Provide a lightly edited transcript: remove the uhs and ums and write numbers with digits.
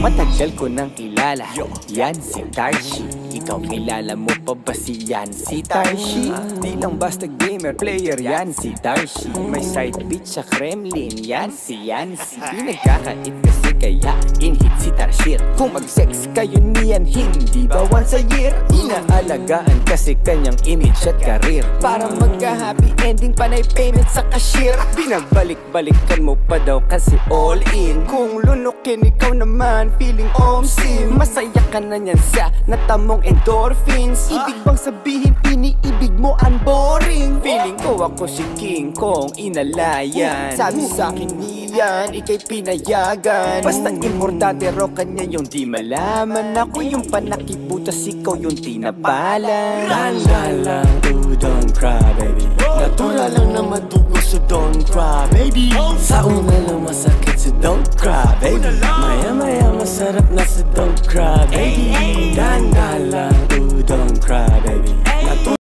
Matagal ko nang kilala, yan si Tarshi. Ikaw kilala mo pa ba si yan si Tarshi? Di lang basta gamer, player yan si Tarshi. May side beat sa Kremlin, yan si Yancy. Di nagkakait kasi kaya in-hit si Tarshir. Kung mag-sex kayo niyan, hindi ba once a year? Inaalagaan kasi kanyang image at karir. Para magka-happy ending, panay payment sa cashier. Binabalik-balikan mo pa daw kasi all in. Kung lunukin ikaw naman, feeling omsim. Masaya ka na niyan sa natamong endorphins. Ibig bang sabihin iniibig mo ang boring? Feeling ko ako si King Kong inalayan. Sabi sa'kin niyan, ika'y pinayagan. Basta importante raw kanya yung di malaman. Ako yung panakibutas, ikaw yung tinapalan. Tanda lang, ooh, don't cry baby. Natural lang na madugo, so don't cry baby. Sa una lang masakit, so don't cry baby. Maya maya masarap na, so don't cry baby. Tanda lang,